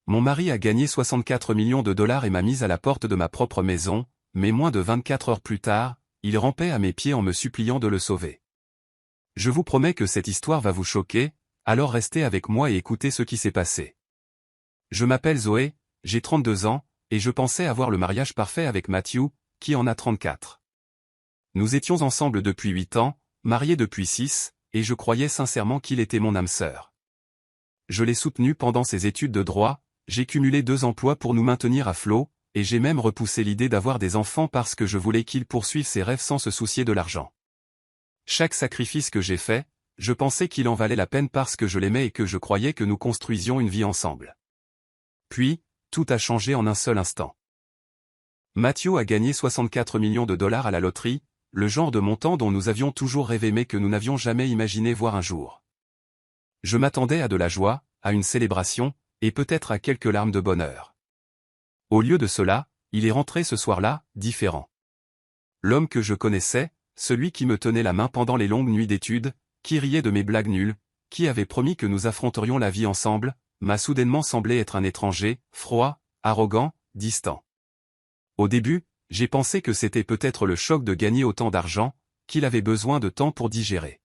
Mon mari a gagné 64 millions de dollars et m'a mise à la porte de ma propre maison, mais moins de 24 heures plus tard, il rampait à mes pieds en me suppliant de le sauver. Je vous promets que cette histoire va vous choquer, alors restez avec moi et écoutez ce qui s'est passé. Je m'appelle Zoé, j'ai 32 ans, et je pensais avoir le mariage parfait avec Matthew, qui en a 34. Nous étions ensemble depuis 8 ans, mariés depuis 6, et je croyais sincèrement qu'il était mon âme sœur. Je l'ai soutenu pendant ses études de droit, j'ai cumulé 2 emplois pour nous maintenir à flot, et j'ai même repoussé l'idée d'avoir des enfants parce que je voulais qu'il poursuive ses rêves sans se soucier de l'argent. Chaque sacrifice que j'ai fait, je pensais qu'il en valait la peine parce que je l'aimais et que je croyais que nous construisions une vie ensemble. Puis, tout a changé en un seul instant. Matthew a gagné 64 millions de dollars à la loterie, le genre de montant dont nous avions toujours rêvé mais que nous n'avions jamais imaginé voir un jour. Je m'attendais à de la joie, à une célébration, et peut-être à quelques larmes de bonheur. Au lieu de cela, il est rentré ce soir-là, différent. L'homme que je connaissais, celui qui me tenait la main pendant les longues nuits d'études, qui riait de mes blagues nulles, qui avait promis que nous affronterions la vie ensemble, m'a soudainement semblé être un étranger, froid, arrogant, distant. Au début, j'ai pensé que c'était peut-être le choc de gagner autant d'argent, qu'il avait besoin de temps pour digérer.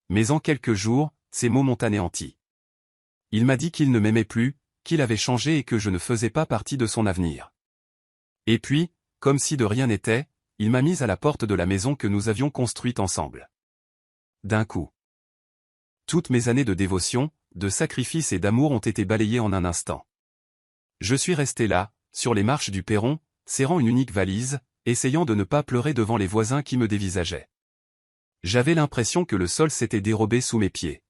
Mais en quelques jours, ces mots m'ont anéanti. Il m'a dit qu'il ne m'aimait plus, qu'il avait changé et que je ne faisais pas partie de son avenir. Et puis, comme si de rien n'était, il m'a mise à la porte de la maison que nous avions construite ensemble. D'un coup. Toutes mes années de dévotion, de sacrifice et d'amour ont été balayées en un instant. Je suis resté là, sur les marches du perron, serrant une unique valise, essayant de ne pas pleurer devant les voisins qui me dévisageaient. J'avais l'impression que le sol s'était dérobé sous mes pieds.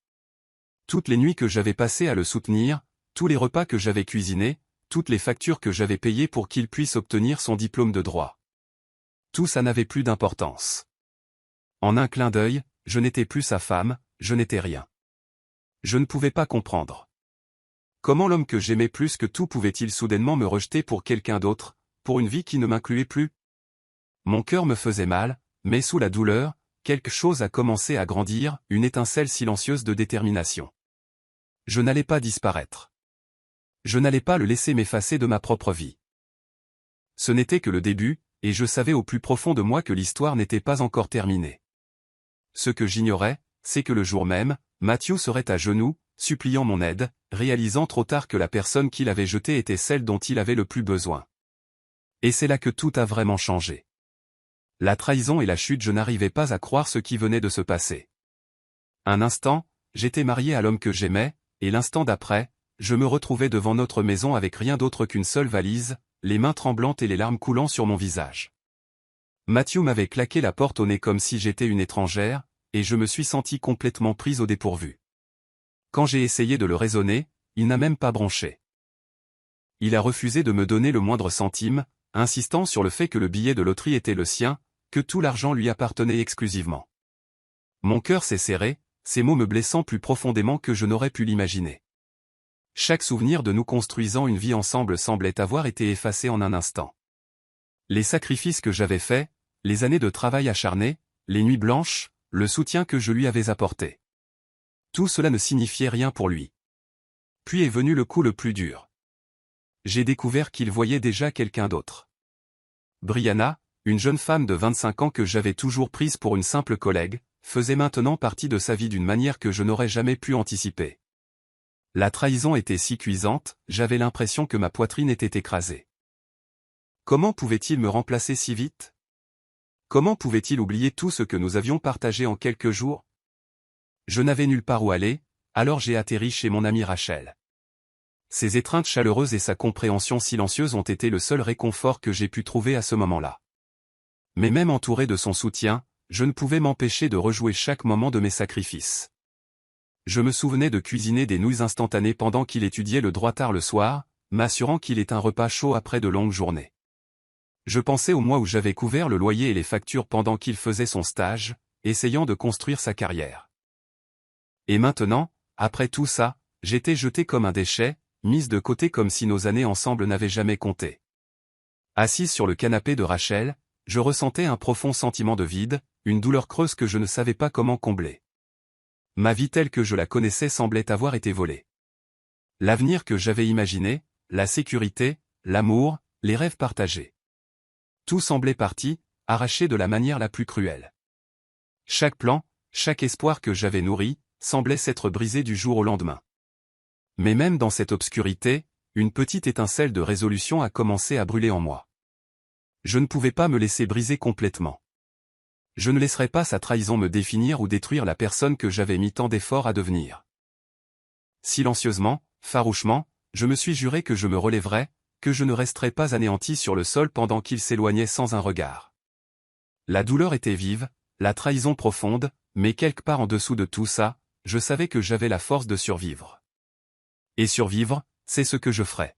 Toutes les nuits que j'avais passées à le soutenir, tous les repas que j'avais cuisinés, toutes les factures que j'avais payées pour qu'il puisse obtenir son diplôme de droit. Tout ça n'avait plus d'importance. En un clin d'œil, je n'étais plus sa femme, je n'étais rien. Je ne pouvais pas comprendre. Comment l'homme que j'aimais plus que tout pouvait-il soudainement me rejeter pour quelqu'un d'autre, pour une vie qui ne m'incluait plus? Mon cœur me faisait mal, mais sous la douleur, quelque chose a commencé à grandir, une étincelle silencieuse de détermination. Je n'allais pas disparaître. Je n'allais pas le laisser m'effacer de ma propre vie. Ce n'était que le début, et je savais au plus profond de moi que l'histoire n'était pas encore terminée. Ce que j'ignorais, c'est que le jour même, Matthew serait à genoux, suppliant mon aide, réalisant trop tard que la personne qu'il avait jetée était celle dont il avait le plus besoin. Et c'est là que tout a vraiment changé. La trahison et la chute, je n'arrivais pas à croire ce qui venait de se passer. Un instant, j'étais marié à l'homme que j'aimais, et l'instant d'après, je me retrouvais devant notre maison avec rien d'autre qu'une seule valise, les mains tremblantes et les larmes coulant sur mon visage. Matthew m'avait claqué la porte au nez comme si j'étais une étrangère, et je me suis senti complètement prise au dépourvu. Quand j'ai essayé de le raisonner, il n'a même pas bronché. Il a refusé de me donner le moindre centime, insistant sur le fait que le billet de loterie était le sien, que tout l'argent lui appartenait exclusivement. Mon cœur s'est serré, ces mots me blessant plus profondément que je n'aurais pu l'imaginer. Chaque souvenir de nous construisant une vie ensemble semblait avoir été effacé en un instant. Les sacrifices que j'avais faits, les années de travail acharné, les nuits blanches, le soutien que je lui avais apporté. Tout cela ne signifiait rien pour lui. Puis est venu le coup le plus dur. J'ai découvert qu'il voyait déjà quelqu'un d'autre. Brianna, une jeune femme de 25 ans que j'avais toujours prise pour une simple collègue, faisait maintenant partie de sa vie d'une manière que je n'aurais jamais pu anticiper. La trahison était si cuisante, j'avais l'impression que ma poitrine était écrasée. Comment pouvait-il me remplacer si vite? Comment pouvait-il oublier tout ce que nous avions partagé en quelques jours? Je n'avais nulle part où aller, alors j'ai atterri chez mon amie Rachel. Ses étreintes chaleureuses et sa compréhension silencieuse ont été le seul réconfort que j'ai pu trouver à ce moment-là. Mais même entouré de son soutien, je ne pouvais m'empêcher de rejouer chaque moment de mes sacrifices. Je me souvenais de cuisiner des nouilles instantanées pendant qu'il étudiait le droit tard le soir, m'assurant qu'il ait un repas chaud après de longues journées. Je pensais au mois où j'avais couvert le loyer et les factures pendant qu'il faisait son stage, essayant de construire sa carrière. Et maintenant, après tout ça, j'étais jeté comme un déchet, mise de côté comme si nos années ensemble n'avaient jamais compté. Assise sur le canapé de Rachel, je ressentais un profond sentiment de vide, une douleur creuse que je ne savais pas comment combler. Ma vie telle que je la connaissais semblait avoir été volée. L'avenir que j'avais imaginé, la sécurité, l'amour, les rêves partagés. Tout semblait parti, arraché de la manière la plus cruelle. Chaque plan, chaque espoir que j'avais nourri, semblait s'être brisé du jour au lendemain. Mais même dans cette obscurité, une petite étincelle de résolution a commencé à brûler en moi. Je ne pouvais pas me laisser briser complètement. Je ne laisserais pas sa trahison me définir ou détruire la personne que j'avais mis tant d'efforts à devenir. Silencieusement, farouchement, je me suis juré que je me relèverais, que je ne resterais pas anéanti sur le sol pendant qu'il s'éloignait sans un regard. La douleur était vive, la trahison profonde, mais quelque part en dessous de tout ça, je savais que j'avais la force de survivre. Et survivre, c'est ce que je ferais.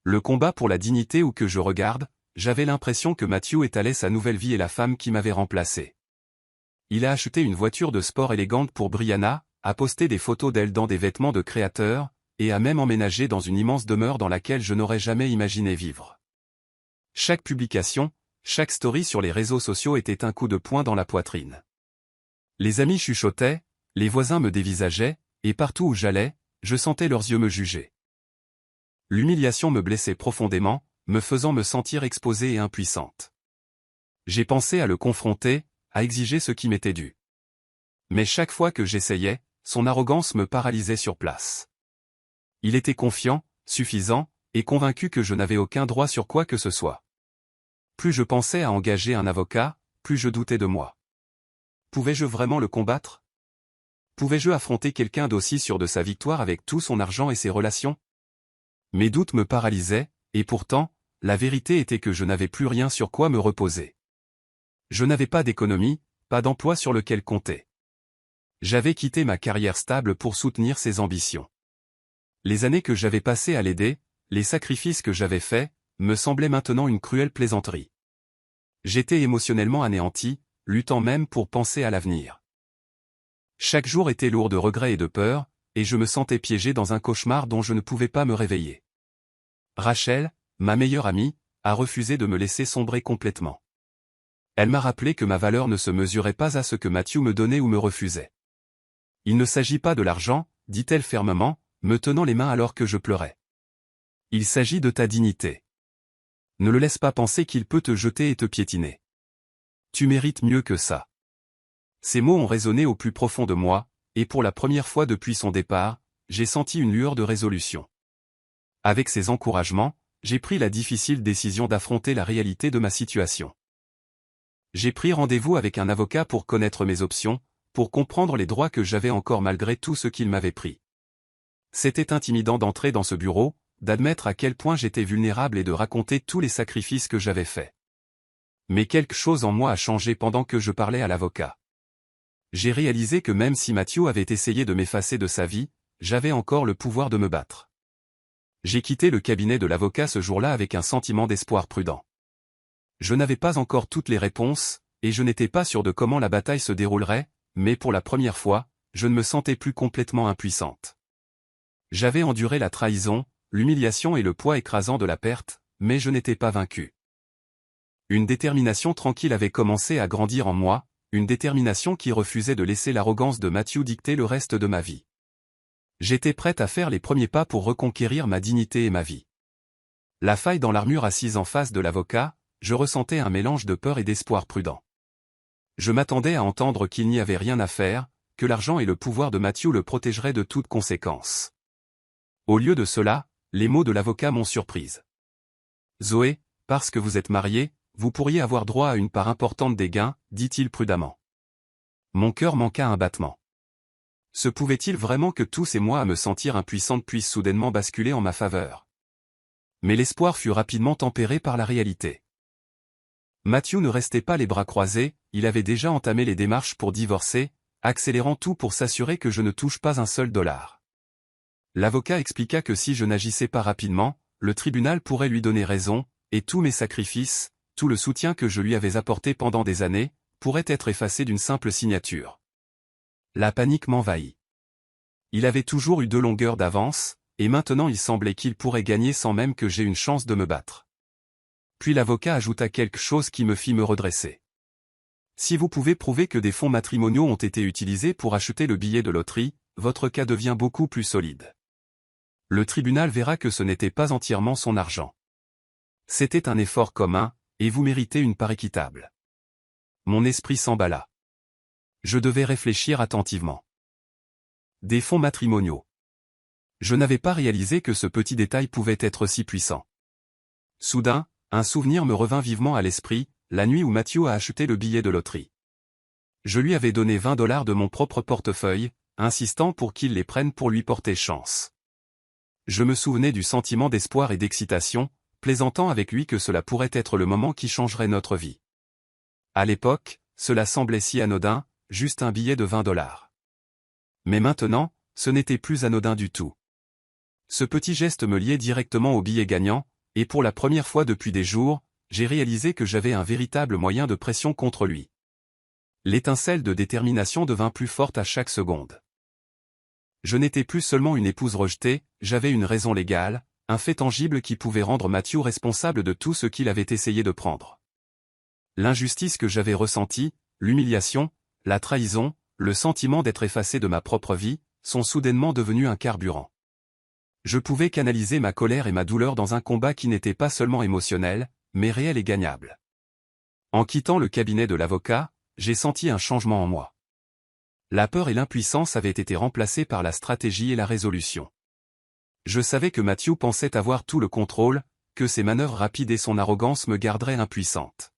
Le combat pour la dignité où que je regarde, j'avais l'impression que Matthew étalait sa nouvelle vie et la femme qui m'avait remplacé. Il a acheté une voiture de sport élégante pour Brianna, a posté des photos d'elle dans des vêtements de créateur, et a même emménagé dans une immense demeure dans laquelle je n'aurais jamais imaginé vivre. Chaque publication, chaque story sur les réseaux sociaux était un coup de poing dans la poitrine. Les amis chuchotaient, les voisins me dévisageaient, et partout où j'allais, je sentais leurs yeux me juger. L'humiliation me blessait profondément, me faisant me sentir exposée et impuissante. J'ai pensé à le confronter, à exiger ce qui m'était dû. Mais chaque fois que j'essayais, son arrogance me paralysait sur place. Il était confiant, suffisant, et convaincu que je n'avais aucun droit sur quoi que ce soit. Plus je pensais à engager un avocat, plus je doutais de moi. Pouvais-je vraiment le combattre? Pouvais-je affronter quelqu'un d'aussi sûr de sa victoire avec tout son argent et ses relations? Mes doutes me paralysaient, et pourtant, la vérité était que je n'avais plus rien sur quoi me reposer. Je n'avais pas d'économie, pas d'emploi sur lequel compter. J'avais quitté ma carrière stable pour soutenir ses ambitions. Les années que j'avais passées à l'aider, les sacrifices que j'avais faits, me semblaient maintenant une cruelle plaisanterie. J'étais émotionnellement anéanti, luttant même pour penser à l'avenir. Chaque jour était lourd de regrets et de peur, et je me sentais piégé dans un cauchemar dont je ne pouvais pas me réveiller. Rachel, ma meilleure amie, a refusé de me laisser sombrer complètement. Elle m'a rappelé que ma valeur ne se mesurait pas à ce que Matthew me donnait ou me refusait. Il ne s'agit pas de l'argent, dit-elle fermement, me tenant les mains alors que je pleurais. Il s'agit de ta dignité. Ne le laisse pas penser qu'il peut te jeter et te piétiner. Tu mérites mieux que ça. Ces mots ont résonné au plus profond de moi, et pour la première fois depuis son départ, j'ai senti une lueur de résolution. Avec ces encouragements, j'ai pris la difficile décision d'affronter la réalité de ma situation. J'ai pris rendez-vous avec un avocat pour connaître mes options, pour comprendre les droits que j'avais encore malgré tout ce qu'il m'avait pris. C'était intimidant d'entrer dans ce bureau, d'admettre à quel point j'étais vulnérable et de raconter tous les sacrifices que j'avais faits. Mais quelque chose en moi a changé pendant que je parlais à l'avocat. J'ai réalisé que même si Matthew avait essayé de m'effacer de sa vie, j'avais encore le pouvoir de me battre. J'ai quitté le cabinet de l'avocat ce jour-là avec un sentiment d'espoir prudent. Je n'avais pas encore toutes les réponses, et je n'étais pas sûr de comment la bataille se déroulerait, mais pour la première fois, je ne me sentais plus complètement impuissante. J'avais enduré la trahison, l'humiliation et le poids écrasant de la perte, mais je n'étais pas vaincu. Une détermination tranquille avait commencé à grandir en moi, une détermination qui refusait de laisser l'arrogance de Matthew dicter le reste de ma vie. J'étais prête à faire les premiers pas pour reconquérir ma dignité et ma vie. La faille dans l'armure assise en face de l'avocat, je ressentais un mélange de peur et d'espoir prudent. Je m'attendais à entendre qu'il n'y avait rien à faire, que l'argent et le pouvoir de Matthew le protégeraient de toute conséquence. Au lieu de cela, les mots de l'avocat m'ont surprise. Zoé, parce que vous êtes mariée, vous pourriez avoir droit à une part importante des gains, dit-il prudemment. Mon cœur manqua un battement. Se pouvait-il vraiment que tous ces mois à me sentir impuissante puissent soudainement basculer en ma faveur? Mais l'espoir fut rapidement tempéré par la réalité. Matthew ne restait pas les bras croisés, il avait déjà entamé les démarches pour divorcer, accélérant tout pour s'assurer que je ne touche pas un seul dollar. L'avocat expliqua que si je n'agissais pas rapidement, le tribunal pourrait lui donner raison, et tous mes sacrifices, tout le soutien que je lui avais apporté pendant des années, pourraient être effacés d'une simple signature. La panique m'envahit. Il avait toujours eu 2 longueurs d'avance, et maintenant il semblait qu'il pourrait gagner sans même que j'aie une chance de me battre. Puis l'avocat ajouta quelque chose qui me fit me redresser. Si vous pouvez prouver que des fonds matrimoniaux ont été utilisés pour acheter le billet de loterie, votre cas devient beaucoup plus solide. Le tribunal verra que ce n'était pas entièrement son argent. C'était un effort commun, et vous méritez une part équitable. Mon esprit s'emballa. Je devais réfléchir attentivement. Des fonds matrimoniaux. Je n'avais pas réalisé que ce petit détail pouvait être si puissant. Soudain, un souvenir me revint vivement à l'esprit, la nuit où Matthew a acheté le billet de loterie. Je lui avais donné 20 $ de mon propre portefeuille, insistant pour qu'il les prenne pour lui porter chance. Je me souvenais du sentiment d'espoir et d'excitation, plaisantant avec lui que cela pourrait être le moment qui changerait notre vie. À l'époque, cela semblait si anodin, juste un billet de 20 $. Mais maintenant, ce n'était plus anodin du tout. Ce petit geste me liait directement au billet gagnant, et pour la première fois depuis des jours, j'ai réalisé que j'avais un véritable moyen de pression contre lui. L'étincelle de détermination devint plus forte à chaque seconde. Je n'étais plus seulement une épouse rejetée, j'avais une raison légale, un fait tangible qui pouvait rendre Matthew responsable de tout ce qu'il avait essayé de prendre. L'injustice que j'avais ressentie, l'humiliation, la trahison, le sentiment d'être effacé de ma propre vie, sont soudainement devenus un carburant. Je pouvais canaliser ma colère et ma douleur dans un combat qui n'était pas seulement émotionnel, mais réel et gagnable. En quittant le cabinet de l'avocat, j'ai senti un changement en moi. La peur et l'impuissance avaient été remplacées par la stratégie et la résolution. Je savais que Matthew pensait avoir tout le contrôle, que ses manœuvres rapides et son arrogance me garderaient impuissante.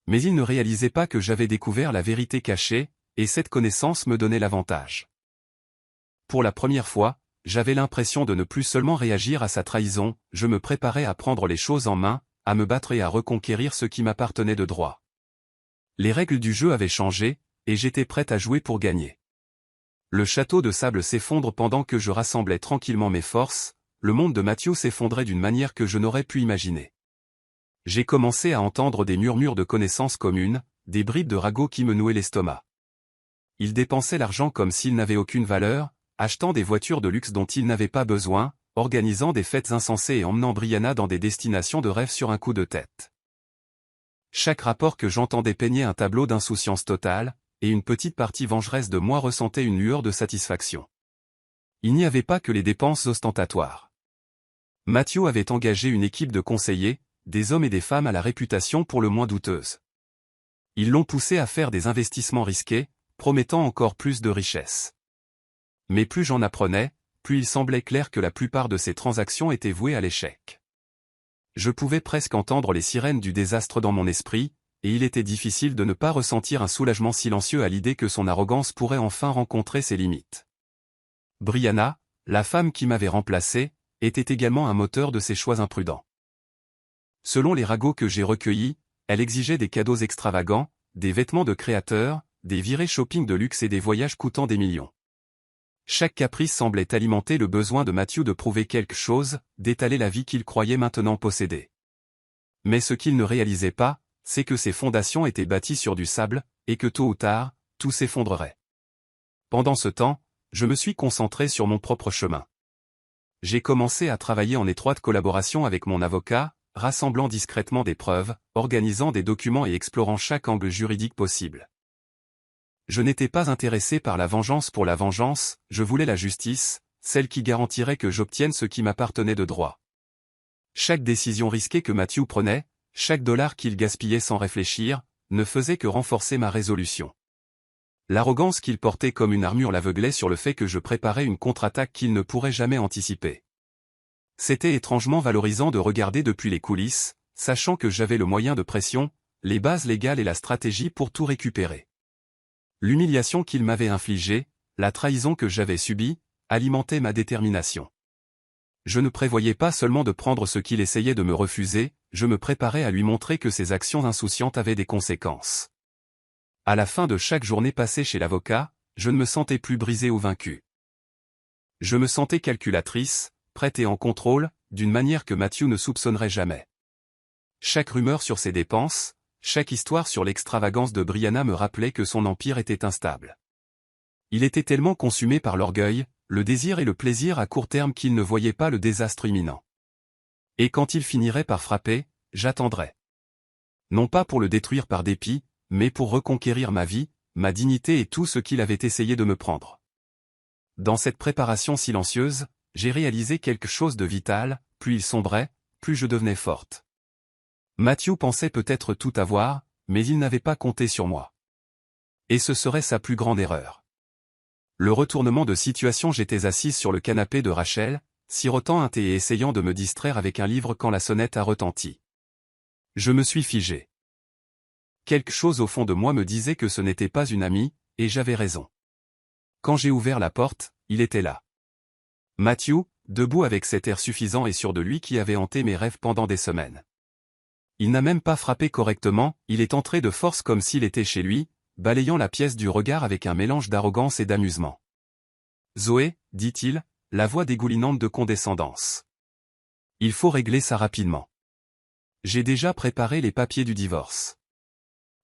Mais il ne réalisait pas que j'avais découvert la vérité cachée, et cette connaissance me donnait l'avantage. Pour la première fois, j'avais l'impression de ne plus seulement réagir à sa trahison, je me préparais à prendre les choses en main, à me battre et à reconquérir ce qui m'appartenait de droit. Les règles du jeu avaient changé, et j'étais prêt à jouer pour gagner. Le château de sable s'effondre pendant que je rassemblais tranquillement mes forces, le monde de Matthew s'effondrait d'une manière que je n'aurais pu imaginer. J'ai commencé à entendre des murmures de connaissances communes, des bribes de ragots qui me nouaient l'estomac. Il dépensait l'argent comme s'il n'avait aucune valeur, achetant des voitures de luxe dont il n'avait pas besoin, organisant des fêtes insensées et emmenant Brianna dans des destinations de rêve sur un coup de tête. Chaque rapport que j'entendais peignait un tableau d'insouciance totale, et une petite partie vengeresse de moi ressentait une lueur de satisfaction. Il n'y avait pas que les dépenses ostentatoires. Matthew avait engagé une équipe de conseillers, des hommes et des femmes à la réputation pour le moins douteuse. Ils l'ont poussé à faire des investissements risqués, promettant encore plus de richesses. Mais plus j'en apprenais, plus il semblait clair que la plupart de ces transactions étaient vouées à l'échec. Je pouvais presque entendre les sirènes du désastre dans mon esprit, et il était difficile de ne pas ressentir un soulagement silencieux à l'idée que son arrogance pourrait enfin rencontrer ses limites. Brianna, la femme qui m'avait remplacé, était également un moteur de ses choix imprudents. Selon les ragots que j'ai recueillis, elle exigeait des cadeaux extravagants, des vêtements de créateurs, des virées shopping de luxe et des voyages coûtant des millions. Chaque caprice semblait alimenter le besoin de Matthew de prouver quelque chose, d'étaler la vie qu'il croyait maintenant posséder. Mais ce qu'il ne réalisait pas, c'est que ses fondations étaient bâties sur du sable, et que tôt ou tard, tout s'effondrerait. Pendant ce temps, je me suis concentré sur mon propre chemin. J'ai commencé à travailler en étroite collaboration avec mon avocat, rassemblant discrètement des preuves, organisant des documents et explorant chaque angle juridique possible. Je n'étais pas intéressé par la vengeance pour la vengeance, je voulais la justice, celle qui garantirait que j'obtienne ce qui m'appartenait de droit. Chaque décision risquée que Matthew prenait, chaque dollar qu'il gaspillait sans réfléchir, ne faisait que renforcer ma résolution. L'arrogance qu'il portait comme une armure l'aveuglait sur le fait que je préparais une contre-attaque qu'il ne pourrait jamais anticiper. C'était étrangement valorisant de regarder depuis les coulisses, sachant que j'avais le moyen de pression, les bases légales et la stratégie pour tout récupérer. L'humiliation qu'il m'avait infligée, la trahison que j'avais subie, alimentaient ma détermination. Je ne prévoyais pas seulement de prendre ce qu'il essayait de me refuser, je me préparais à lui montrer que ses actions insouciantes avaient des conséquences. À la fin de chaque journée passée chez l'avocat, je ne me sentais plus brisé ou vaincu. Je me sentais calculatrice, prête et en contrôle, d'une manière que Matthew ne soupçonnerait jamais. Chaque rumeur sur ses dépenses, chaque histoire sur l'extravagance de Brianna me rappelait que son empire était instable. Il était tellement consumé par l'orgueil, le désir et le plaisir à court terme qu'il ne voyait pas le désastre imminent. Et quand il finirait par frapper, j'attendrais. Non pas pour le détruire par dépit, mais pour reconquérir ma vie, ma dignité et tout ce qu'il avait essayé de me prendre. Dans cette préparation silencieuse, j'ai réalisé quelque chose de vital, plus il sombrait, plus je devenais forte. Matthew pensait peut-être tout avoir, mais il n'avait pas compté sur moi. Et ce serait sa plus grande erreur. Le retournement de situation, j'étais assise sur le canapé de Rachel, sirotant un thé et essayant de me distraire avec un livre quand la sonnette a retenti. Je me suis figé. Quelque chose au fond de moi me disait que ce n'était pas une amie, et j'avais raison. Quand j'ai ouvert la porte, il était là. Matthew, debout avec cet air suffisant et sûr de lui qui avait hanté mes rêves pendant des semaines. Il n'a même pas frappé correctement, il est entré de force comme s'il était chez lui, balayant la pièce du regard avec un mélange d'arrogance et d'amusement. « Zoé, dit-il, la voix dégoulinante de condescendance. Il faut régler ça rapidement. J'ai déjà préparé les papiers du divorce.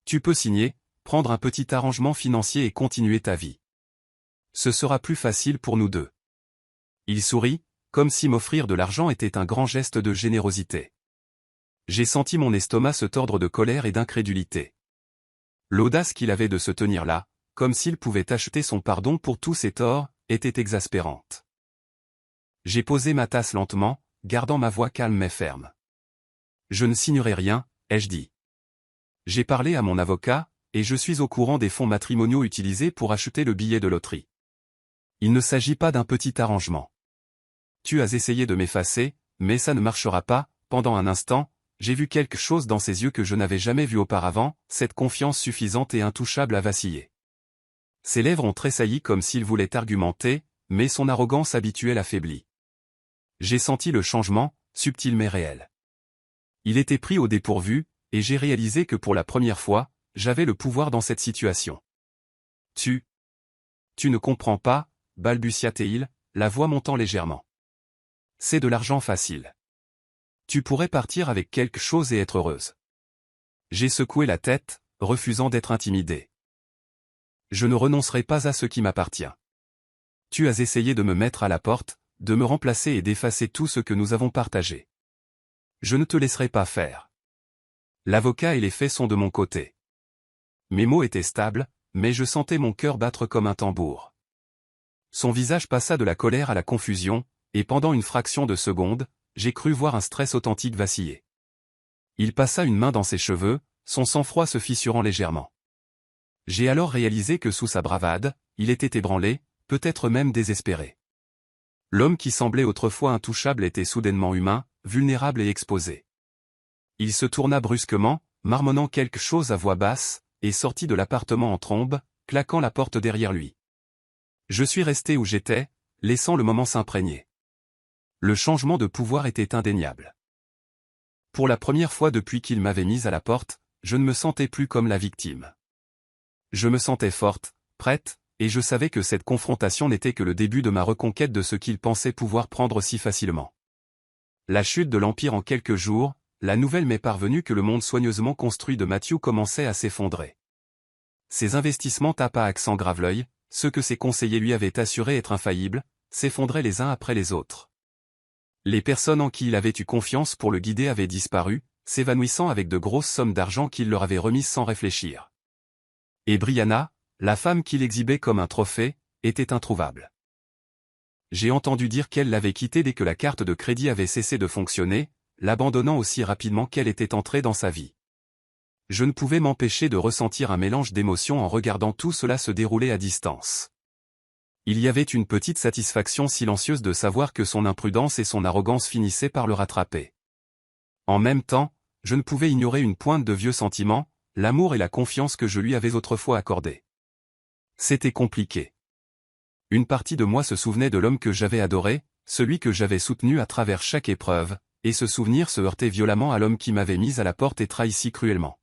Tu peux signer, prendre un petit arrangement financier et continuer ta vie. Ce sera plus facile pour nous deux. » Il sourit, comme si m'offrir de l'argent était un grand geste de générosité. J'ai senti mon estomac se tordre de colère et d'incrédulité. L'audace qu'il avait de se tenir là, comme s'il pouvait acheter son pardon pour tous ses torts, était exaspérante. J'ai posé ma tasse lentement, gardant ma voix calme mais ferme. Je ne signerai rien, ai-je dit. J'ai parlé à mon avocat, et je suis au courant des fonds matrimoniaux utilisés pour acheter le billet de loterie. Il ne s'agit pas d'un petit arrangement. Tu as essayé de m'effacer, mais ça ne marchera pas. Pendant un instant, j'ai vu quelque chose dans ses yeux que je n'avais jamais vu auparavant, cette confiance suffisante et intouchable à vaciller. Ses lèvres ont tressailli comme s'il voulait argumenter, mais son arrogance habituelle affaiblit. J'ai senti le changement, subtil mais réel. Il était pris au dépourvu, et j'ai réalisé que pour la première fois, j'avais le pouvoir dans cette situation. Tu ne comprends pas, balbutia-t-il, la voix montant légèrement. C'est de l'argent facile. Tu pourrais partir avec quelque chose et être heureuse. J'ai secoué la tête, refusant d'être intimidé. Je ne renoncerai pas à ce qui m'appartient. Tu as essayé de me mettre à la porte, de me remplacer et d'effacer tout ce que nous avons partagé. Je ne te laisserai pas faire. L'avocat et les faits sont de mon côté. Mes mots étaient stables, mais je sentais mon cœur battre comme un tambour. Son visage passa de la colère à la confusion, et pendant une fraction de seconde, j'ai cru voir un stress authentique vaciller. Il passa une main dans ses cheveux, son sang-froid se fissurant légèrement. J'ai alors réalisé que sous sa bravade, il était ébranlé, peut-être même désespéré. L'homme qui semblait autrefois intouchable était soudainement humain, vulnérable et exposé. Il se tourna brusquement, marmonnant quelque chose à voix basse, et sortit de l'appartement en trombe, claquant la porte derrière lui. Je suis resté où j'étais, laissant le moment s'imprégner. Le changement de pouvoir était indéniable. Pour la première fois depuis qu'il m'avait mise à la porte, je ne me sentais plus comme la victime. Je me sentais forte, prête, et je savais que cette confrontation n'était que le début de ma reconquête de ce qu'il pensait pouvoir prendre si facilement. La chute de l'Empire en quelques jours, la nouvelle m'est parvenue que le monde soigneusement construit de Matthew commençait à s'effondrer. Ses investissements tapant à accent grave-l'œil, ceux que ses conseillers lui avaient assurés être infaillibles, s'effondraient les uns après les autres. Les personnes en qui il avait eu confiance pour le guider avaient disparu, s'évanouissant avec de grosses sommes d'argent qu'il leur avait remises sans réfléchir. Et Brianna, la femme qu'il exhibait comme un trophée, était introuvable. J'ai entendu dire qu'elle l'avait quitté dès que la carte de crédit avait cessé de fonctionner, l'abandonnant aussi rapidement qu'elle était entrée dans sa vie. Je ne pouvais m'empêcher de ressentir un mélange d'émotions en regardant tout cela se dérouler à distance. Il y avait une petite satisfaction silencieuse de savoir que son imprudence et son arrogance finissaient par le rattraper. En même temps, je ne pouvais ignorer une pointe de vieux sentiments, l'amour et la confiance que je lui avais autrefois accordés. C'était compliqué. Une partie de moi se souvenait de l'homme que j'avais adoré, celui que j'avais soutenu à travers chaque épreuve, et ce souvenir se heurtait violemment à l'homme qui m'avait mis à la porte et trahi si cruellement.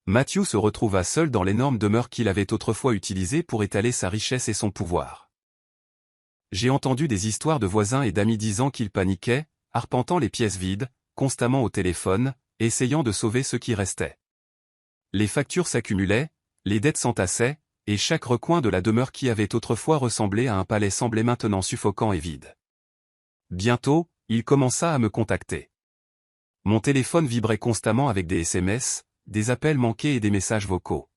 Matthew se retrouva seul dans l'énorme demeure qu'il avait autrefois utilisée pour étaler sa richesse et son pouvoir. J'ai entendu des histoires de voisins et d'amis disant qu'ils paniquaient, arpentant les pièces vides, constamment au téléphone, essayant de sauver ce qui restait. Les factures s'accumulaient, les dettes s'entassaient, et chaque recoin de la demeure qui avait autrefois ressemblé à un palais semblait maintenant suffocant et vide. Bientôt, il commença à me contacter. Mon téléphone vibrait constamment avec des SMS, des appels manqués et des messages vocaux.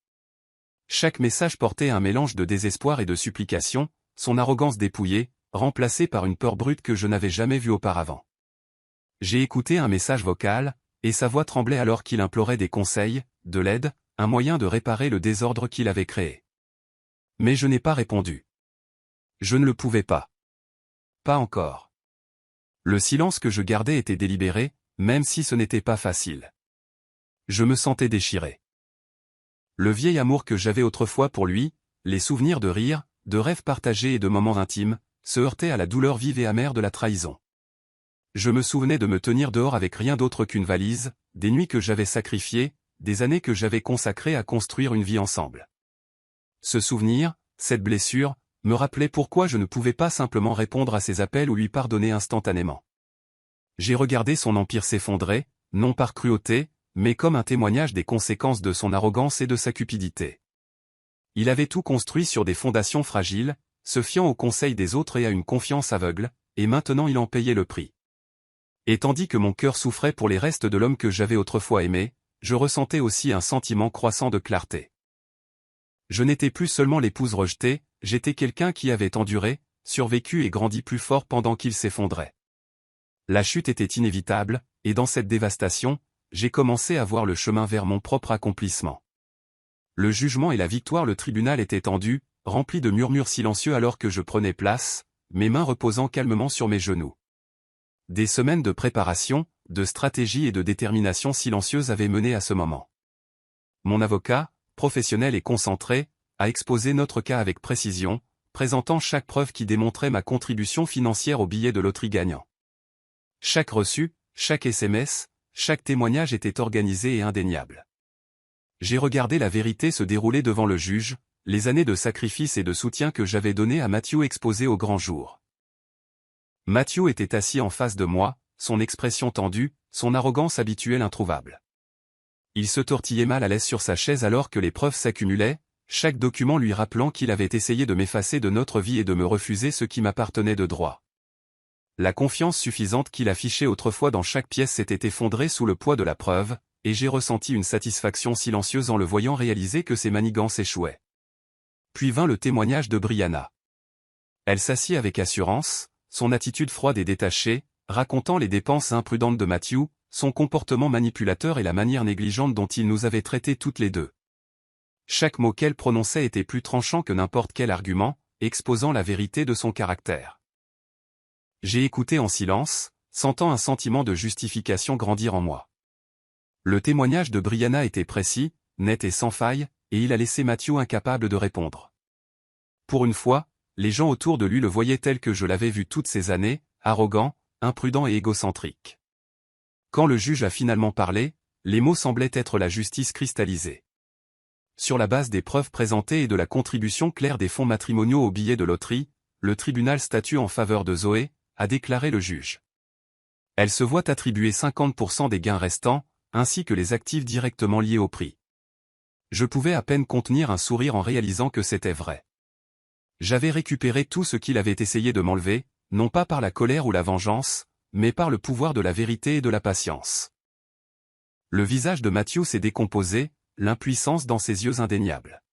Chaque message portait un mélange de désespoir et de supplication, son arrogance dépouillée, remplacée par une peur brute que je n'avais jamais vue auparavant. J'ai écouté un message vocal, et sa voix tremblait alors qu'il implorait des conseils, de l'aide, un moyen de réparer le désordre qu'il avait créé. Mais je n'ai pas répondu. Je ne le pouvais pas. Pas encore. Le silence que je gardais était délibéré, même si ce n'était pas facile. Je me sentais déchiré. Le vieil amour que j'avais autrefois pour lui, les souvenirs de rire, de rêves partagés et de moments intimes, se heurtaient à la douleur vive et amère de la trahison. Je me souvenais de me tenir dehors avec rien d'autre qu'une valise, des nuits que j'avais sacrifiées, des années que j'avais consacrées à construire une vie ensemble. Ce souvenir, cette blessure, me rappelait pourquoi je ne pouvais pas simplement répondre à ses appels ou lui pardonner instantanément. J'ai regardé son empire s'effondrer, non par cruauté, mais comme un témoignage des conséquences de son arrogance et de sa cupidité. Il avait tout construit sur des fondations fragiles, se fiant aux conseils des autres et à une confiance aveugle, et maintenant il en payait le prix. Et tandis que mon cœur souffrait pour les restes de l'homme que j'avais autrefois aimé, je ressentais aussi un sentiment croissant de clarté. Je n'étais plus seulement l'épouse rejetée, j'étais quelqu'un qui avait enduré, survécu et grandi plus fort pendant qu'il s'effondrait. La chute était inévitable, et dans cette dévastation, j'ai commencé à voir le chemin vers mon propre accomplissement. Le jugement et la victoire, le tribunal était tendu, rempli de murmures silencieux alors que je prenais place, mes mains reposant calmement sur mes genoux. Des semaines de préparation, de stratégie et de détermination silencieuse avaient mené à ce moment. Mon avocat, professionnel et concentré, a exposé notre cas avec précision, présentant chaque preuve qui démontrait ma contribution financière au billet de loterie gagnant. Chaque reçu, chaque SMS, chaque témoignage était organisé et indéniable. J'ai regardé la vérité se dérouler devant le juge, les années de sacrifice et de soutien que j'avais données à Matthew exposées au grand jour. Matthew était assis en face de moi, son expression tendue, son arrogance habituelle introuvable. Il se tortillait mal à l'aise sur sa chaise alors que les preuves s'accumulaient, chaque document lui rappelant qu'il avait essayé de m'effacer de notre vie et de me refuser ce qui m'appartenait de droit. La confiance suffisante qu'il affichait autrefois dans chaque pièce s'était effondrée sous le poids de la preuve, et j'ai ressenti une satisfaction silencieuse en le voyant réaliser que ses manigances échouaient. Puis vint le témoignage de Brianna. Elle s'assit avec assurance, son attitude froide et détachée, racontant les dépenses imprudentes de Matthew, son comportement manipulateur et la manière négligente dont il nous avait traités toutes les deux. Chaque mot qu'elle prononçait était plus tranchant que n'importe quel argument, exposant la vérité de son caractère. J'ai écouté en silence, sentant un sentiment de justification grandir en moi. Le témoignage de Brianna était précis, net et sans faille, et il a laissé Matthew incapable de répondre. Pour une fois, les gens autour de lui le voyaient tel que je l'avais vu toutes ces années, arrogant, imprudent et égocentrique. Quand le juge a finalement parlé, les mots semblaient être la justice cristallisée. Sur la base des preuves présentées et de la contribution claire des fonds matrimoniaux au billet de loterie, le tribunal statue en faveur de Zoé, a déclaré le juge. Elle se voit attribuer 50% des gains restants, ainsi que les actifs directement liés au prix. Je pouvais à peine contenir un sourire en réalisant que c'était vrai. J'avais récupéré tout ce qu'il avait essayé de m'enlever, non pas par la colère ou la vengeance, mais par le pouvoir de la vérité et de la patience. Le visage de Matthew s'est décomposé, l'impuissance dans ses yeux indéniables.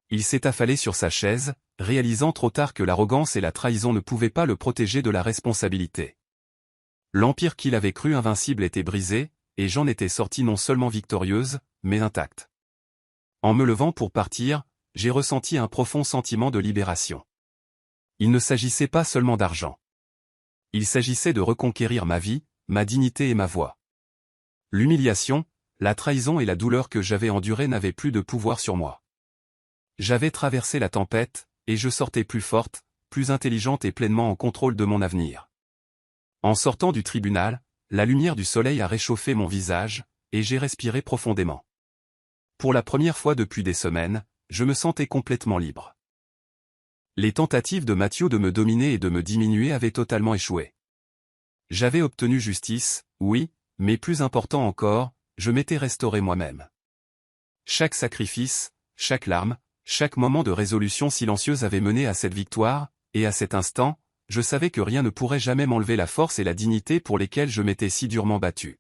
Il s'est affalé sur sa chaise, réalisant trop tard que l'arrogance et la trahison ne pouvaient pas le protéger de la responsabilité. L'empire qu'il avait cru invincible était brisé, et j'en étais sorti non seulement victorieuse, mais intacte. En me levant pour partir, j'ai ressenti un profond sentiment de libération. Il ne s'agissait pas seulement d'argent. Il s'agissait de reconquérir ma vie, ma dignité et ma voix. L'humiliation, la trahison et la douleur que j'avais endurées n'avaient plus de pouvoir sur moi. J'avais traversé la tempête, et je sortais plus forte, plus intelligente et pleinement en contrôle de mon avenir. En sortant du tribunal, la lumière du soleil a réchauffé mon visage, et j'ai respiré profondément. Pour la première fois depuis des semaines, je me sentais complètement libre. Les tentatives de Matthew de me dominer et de me diminuer avaient totalement échoué. J'avais obtenu justice, oui, mais plus important encore, je m'étais restauré moi-même. Chaque sacrifice, chaque larme, chaque moment de résolution silencieuse avait mené à cette victoire, et à cet instant, je savais que rien ne pourrait jamais m'enlever la force et la dignité pour lesquelles je m'étais si durement battu.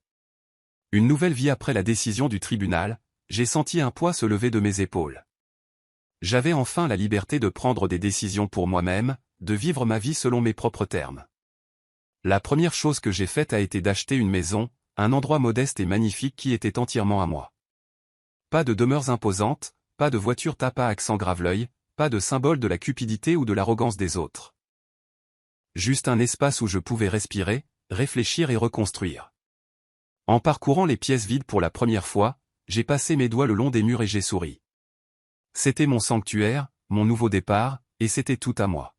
Une nouvelle vie après la décision du tribunal, j'ai senti un poids se lever de mes épaules. J'avais enfin la liberté de prendre des décisions pour moi-même, de vivre ma vie selon mes propres termes. La première chose que j'ai faite a été d'acheter une maison, un endroit modeste et magnifique qui était entièrement à moi. Pas de demeures imposantes, pas de voiture tape à accent grave-l'œil, pas de symbole de la cupidité ou de l'arrogance des autres. Juste un espace où je pouvais respirer, réfléchir et reconstruire. En parcourant les pièces vides pour la première fois, j'ai passé mes doigts le long des murs et j'ai souri. C'était mon sanctuaire, mon nouveau départ, et c'était tout à moi.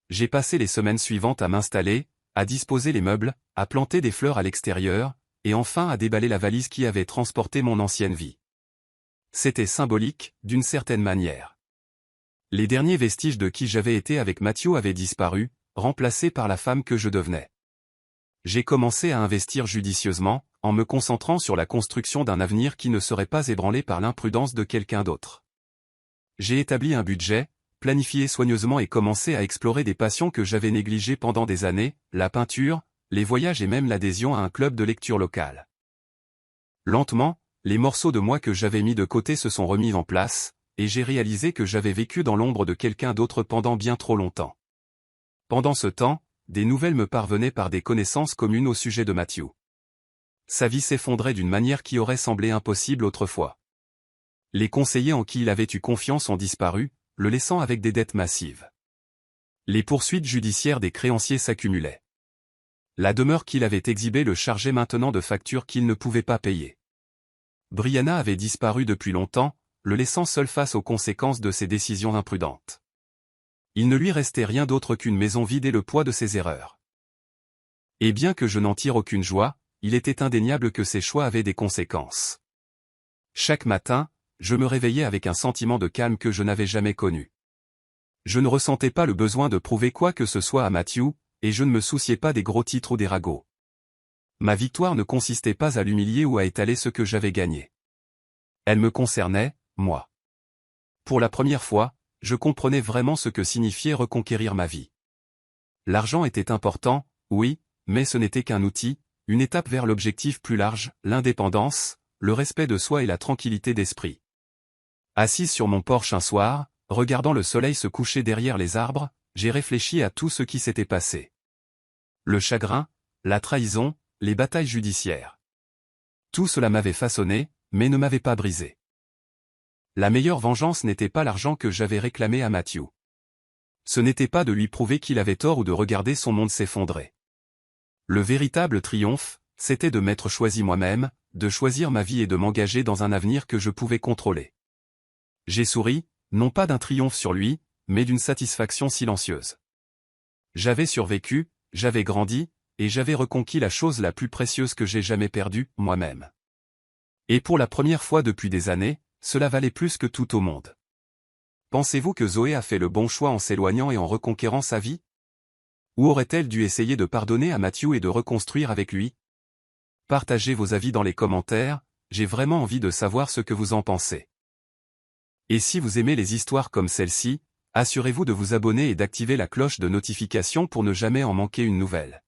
J'ai passé les semaines suivantes à m'installer, à disposer les meubles, à planter des fleurs à l'extérieur, et enfin à déballer la valise qui avait transporté mon ancienne vie. C'était symbolique, d'une certaine manière. Les derniers vestiges de qui j'avais été avec Mathieu avaient disparu, remplacés par la femme que je devenais. J'ai commencé à investir judicieusement, en me concentrant sur la construction d'un avenir qui ne serait pas ébranlé par l'imprudence de quelqu'un d'autre. J'ai établi un budget, planifié soigneusement et commencé à explorer des passions que j'avais négligées pendant des années, la peinture, les voyages et même l'adhésion à un club de lecture local. Lentement, les morceaux de moi que j'avais mis de côté se sont remis en place, et j'ai réalisé que j'avais vécu dans l'ombre de quelqu'un d'autre pendant bien trop longtemps. Pendant ce temps, des nouvelles me parvenaient par des connaissances communes au sujet de Mathieu. Sa vie s'effondrait d'une manière qui aurait semblé impossible autrefois. Les conseillers en qui il avait eu confiance ont disparu, le laissant avec des dettes massives. Les poursuites judiciaires des créanciers s'accumulaient. La demeure qu'il avait exhibée le chargeait maintenant de factures qu'il ne pouvait pas payer. Brianna avait disparu depuis longtemps, le laissant seul face aux conséquences de ses décisions imprudentes. Il ne lui restait rien d'autre qu'une maison vide et le poids de ses erreurs. Et bien que je n'en tire aucune joie, il était indéniable que ces choix avaient des conséquences. Chaque matin, je me réveillais avec un sentiment de calme que je n'avais jamais connu. Je ne ressentais pas le besoin de prouver quoi que ce soit à Mathieu, et je ne me souciais pas des gros titres ou des ragots. Ma victoire ne consistait pas à l'humilier ou à étaler ce que j'avais gagné. Elle me concernait, moi. Pour la première fois, je comprenais vraiment ce que signifiait reconquérir ma vie. L'argent était important, oui, mais ce n'était qu'un outil, une étape vers l'objectif plus large, l'indépendance, le respect de soi et la tranquillité d'esprit. Assise sur mon porche un soir, regardant le soleil se coucher derrière les arbres, j'ai réfléchi à tout ce qui s'était passé. Le chagrin, la trahison, les batailles judiciaires. Tout cela m'avait façonné, mais ne m'avait pas brisé. La meilleure vengeance n'était pas l'argent que j'avais réclamé à Mathieu. Ce n'était pas de lui prouver qu'il avait tort ou de regarder son monde s'effondrer. Le véritable triomphe, c'était de m'être choisi moi-même, de choisir ma vie et de m'engager dans un avenir que je pouvais contrôler. J'ai souri, non pas d'un triomphe sur lui, mais d'une satisfaction silencieuse. J'avais survécu, j'avais grandi, et j'avais reconquis la chose la plus précieuse que j'ai jamais perdue, moi-même. Et pour la première fois depuis des années, cela valait plus que tout au monde. Pensez-vous que Zoé a fait le bon choix en s'éloignant et en reconquérant sa vie? Ou aurait-elle dû essayer de pardonner à Mathieu et de reconstruire avec lui? Partagez vos avis dans les commentaires, j'ai vraiment envie de savoir ce que vous en pensez. Et si vous aimez les histoires comme celle-ci, assurez-vous de vous abonner et d'activer la cloche de notification pour ne jamais en manquer une nouvelle.